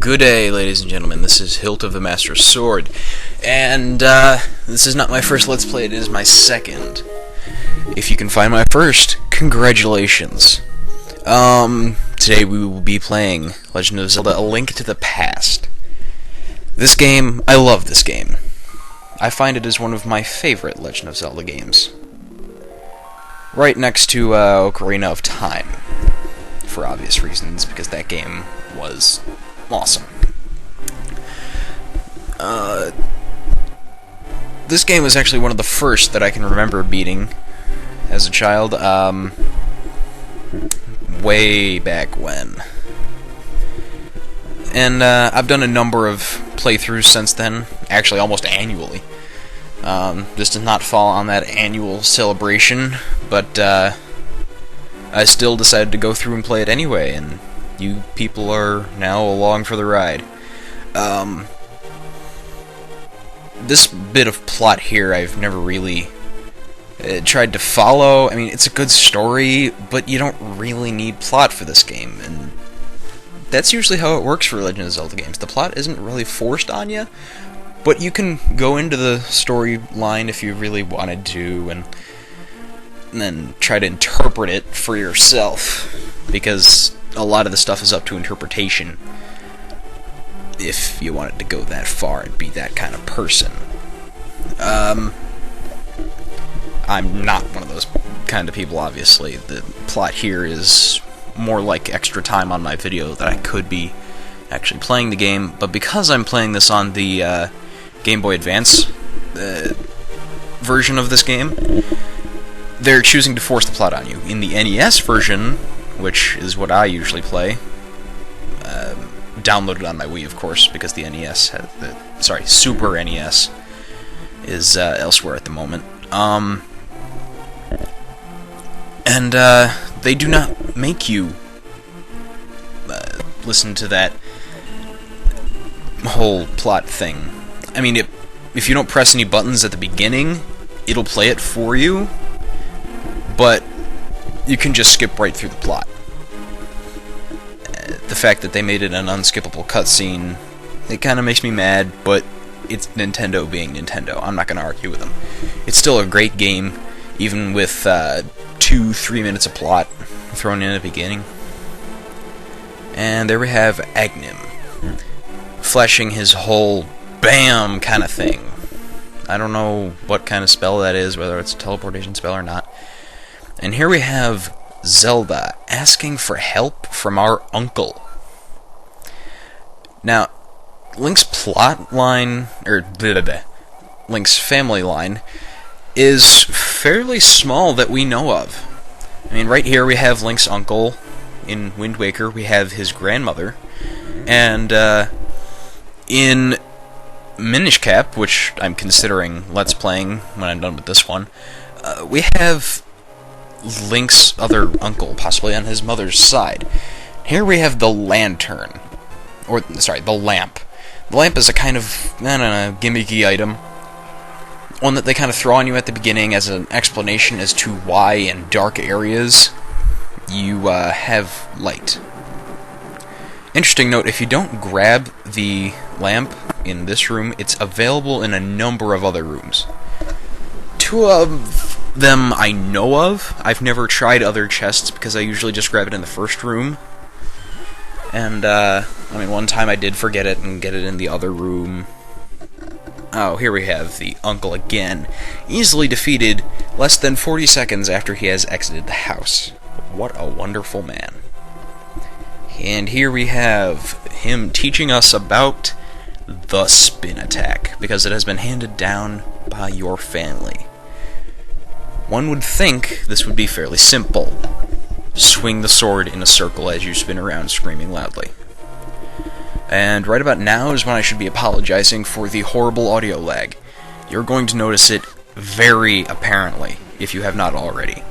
Good day, ladies and gentlemen. This is Hilt of the Master Sword, and this is not my first Let's Play, it is my second. If you can find my first, congratulations. Today we will be playing Legend of Zelda: A Link to the Past. This game, I love this game. I find it is one of my favorite Legend of Zelda games. Right next to Ocarina of Time, for obvious reasons, because that game was awesome. This game was actually one of the first that I can remember beating as a child, way back when. And I've done a number of playthroughs since then, actually almost annually. This does not fall on that annual celebration, but I still decided to go through and play it anyway, and you people are now along for the ride. This bit of plot here I've never really tried to follow. I mean, it's a good story, but you don't really need plot for this game, and that's usually how it works for Legend of Zelda games. The plot isn't really forced on you, but you can go into the storyline if you really wanted to, and then try to interpret it for yourself, because a lot of the stuff is up to interpretation if you wanted to go that far and be that kind of person. I'm not one of those kind of people, obviously. The plot here is more like extra time on my video that I could be actually playing the game, but because I'm playing this on the Game Boy Advance version of this game, they're choosing to force the plot on you. In the NES version, which is what I usually play, downloaded on my Wii, of course, because the NES has Super NES is elsewhere at the moment. And they do not make you listen to that whole plot thing. I mean, if you don't press any buttons at the beginning, it'll play it for you, but you can just skip right through the plot. The fact that they made it an unskippable cutscene, it kind of makes me mad, but it's Nintendo being Nintendo. I'm not going to argue with them. It's still a great game, even with 2-3 minutes of plot thrown in at the beginning. And there we have Agnim, flashing his whole BAM kind of thing. I don't know what kind of spell that is, whether it's a teleportation spell or not. And here we have Zelda asking for help from our uncle. Now, Link's plot line, or Link's family line, is fairly small that we know of. I mean, right here we have Link's uncle. In Wind Waker we have his grandmother. And in Minish Cap, which I'm considering Let's Playing when I'm done with this one, we have Link's other uncle, possibly on his mother's side. Here we have the lantern. The lamp. The lamp is a kind of, I don't know, gimmicky item. One that they kind of throw on you at the beginning as an explanation as to why in dark areas you have light. Interesting note, if you don't grab the lamp in this room, it's available in a number of other rooms. 2 of them I know of. I've never tried other chests because I usually just grab it in the first room. And, I mean, one time I did forget it and get it in the other room. Oh, here we have the uncle again. Easily defeated less than 40 seconds after he has exited the house. What a wonderful man. And here we have him teaching us about the spin attack, because it has been handed down by your family. One would think this would be fairly simple. Swing the sword in a circle as you spin around, screaming loudly. And right about now is when I should be apologizing for the horrible audio lag. You're going to notice it very apparently, if you have not already.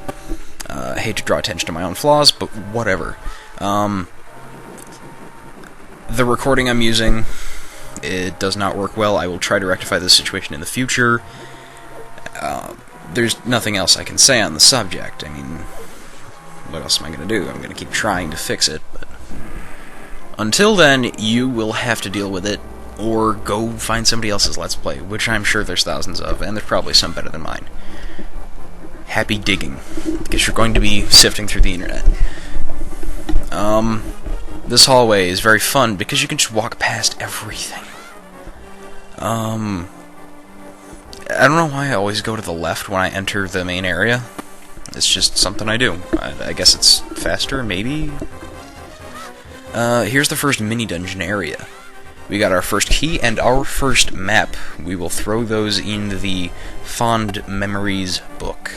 I hate to draw attention to my own flaws, but whatever. The recording I'm using, it does not work well. I will try to rectify this situation in the future. There's nothing else I can say on the subject. I mean, what else am I going to do? I'm going to keep trying to fix it, but Until then, you will have to deal with it, or go find somebody else's Let's Play, which I'm sure there's thousands of, and there's probably some better than mine. Happy digging, because you're going to be sifting through the internet. This hallway is very fun, because you can just walk past everything. I don't know why I always go to the left when I enter the main area. It's just something I do. I guess it's faster, maybe? Here's the first mini-dungeon area. We got our first key and our first map. We will throw those in the Fond Memories book.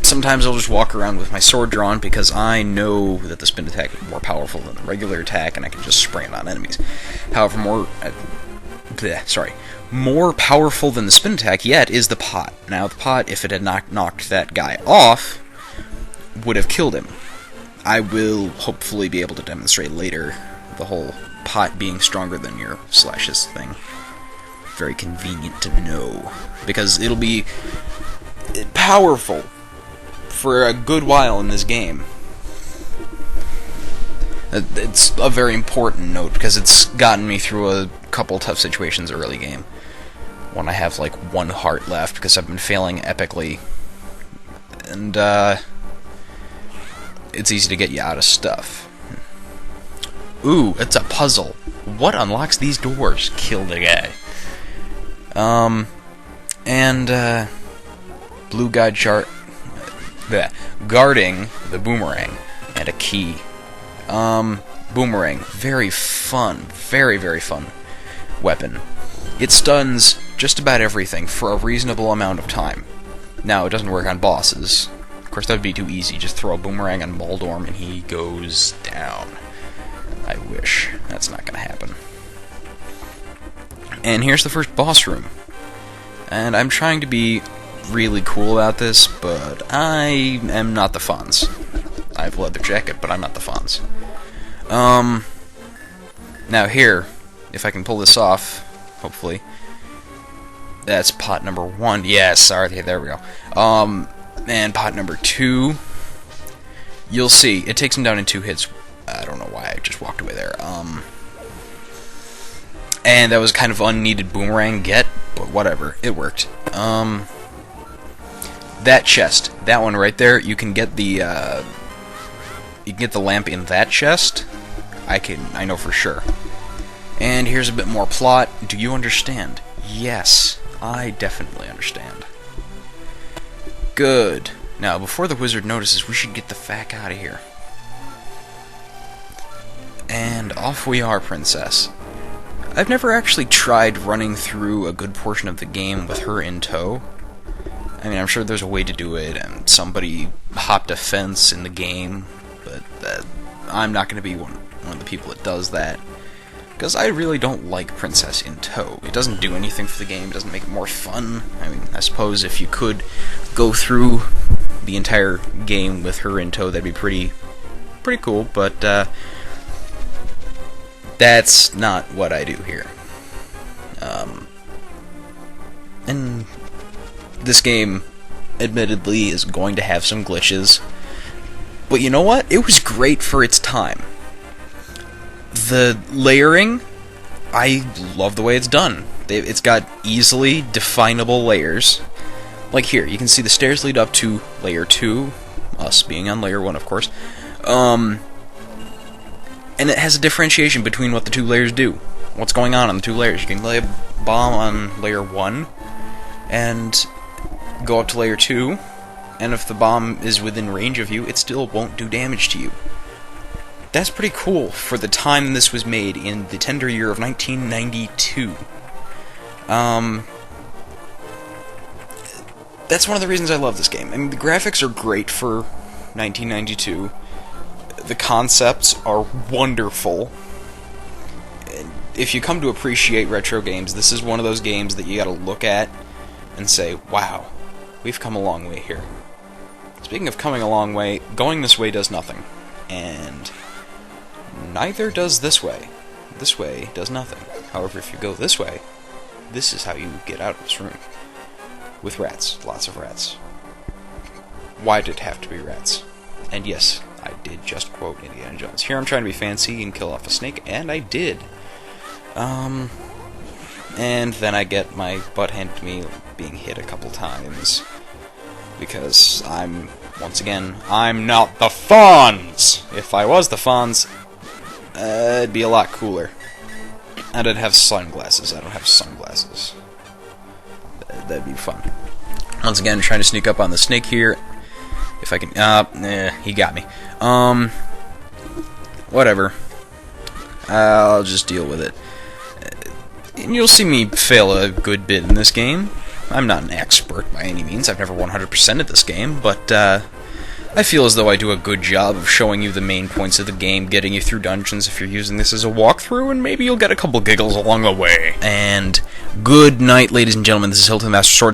Sometimes I'll just walk around with my sword drawn because I know that the spin attack is more powerful than the regular attack and I can just spray it on enemies. However, more powerful than the spin attack yet is the pot. Now, the pot, if it had knocked that guy off, would have killed him. I will hopefully be able to demonstrate later the whole pot being stronger than your slashes thing. Very convenient to know, because it'll be powerful for a good while in this game. It's a very important note, because it's gotten me through a couple tough situations early game, when I have like 1 heart left, because I've been failing epically, and it's easy to get you out of stuff. Ooh, it's a puzzle. What unlocks these doors? Kill the guy. Blue guide chart. Guarding the boomerang and a key. Boomerang, very fun, very, very fun weapon. It stuns just about everything for a reasonable amount of time. Now, it doesn't work on bosses. Of course, that would be too easy. Just throw a boomerang on Moldorm and he goes down. I wish. That's not going to happen. And here's the first boss room. And I'm trying to be really cool about this, but I am not the Fonz. I have a leather jacket, but I'm not the Fonz. Now here, if I can pull this off, hopefully. That's pot number 1. Yes, sorry, there we go. And pot number 2, you'll see, it takes him down in 2 hits. I don't know why I just walked away there. And that was kind of unneeded boomerang get, but whatever, it worked. That chest, that one right there, you can get the lamp in that chest. I know for sure. And here's a bit more plot. Do you understand? Yes, I definitely understand. Good. Now, before the wizard notices, we should get the fuck out of here. And off we are, princess. I've never actually tried running through a good portion of the game with her in tow. I mean, I'm sure there's a way to do it, and somebody hopped a fence in the game, but I'm not going to be one of the people that does that. Because I really don't like Princess in tow. It doesn't do anything for the game, it doesn't make it more fun. I mean, I suppose if you could go through the entire game with her in tow, that'd be pretty cool, but that's not what I do here. And this game, admittedly, is going to have some glitches, but you know what? It was great for its time. The layering, I love the way it's done. It's got easily definable layers. Like here, you can see the stairs lead up to layer 2, us being on layer 1, of course. And it has a differentiation between what the 2 layers do. What's going on the 2 layers. You can lay a bomb on layer 1, and go up to layer 2, and if the bomb is within range of you, it still won't do damage to you. That's pretty cool for the time this was made in the tender year of 1992. That's one of the reasons I love this game. I mean, the graphics are great for 1992. The concepts are wonderful. And if you come to appreciate retro games, this is one of those games that you gotta look at and say, wow, we've come a long way here. Speaking of coming a long way, going this way does nothing. And neither does this way. This way does nothing. However, if you go this way, this is how you get out of this room. With rats. Lots of rats. Why did it have to be rats? And yes, I did just quote Indiana Jones. Here I'm trying to be fancy and kill off a snake, and I did. And then I get my butt handed to me being hit a couple times. Because once again, I'm not the Fonz! If I was the Fonz, it'd be a lot cooler. And I'd have sunglasses. I don't have sunglasses. That'd be fun. Once again, trying to sneak up on the snake here. If I can... he got me. Whatever. I'll just deal with it. And you'll see me fail a good bit in this game. I'm not an expert by any means. I've never 100%ed this game, but I feel as though I do a good job of showing you the main points of the game, getting you through dungeons if you're using this as a walkthrough, and maybe you'll get a couple giggles along the way. And good night, ladies and gentlemen. This is Hilton, the Master Sword.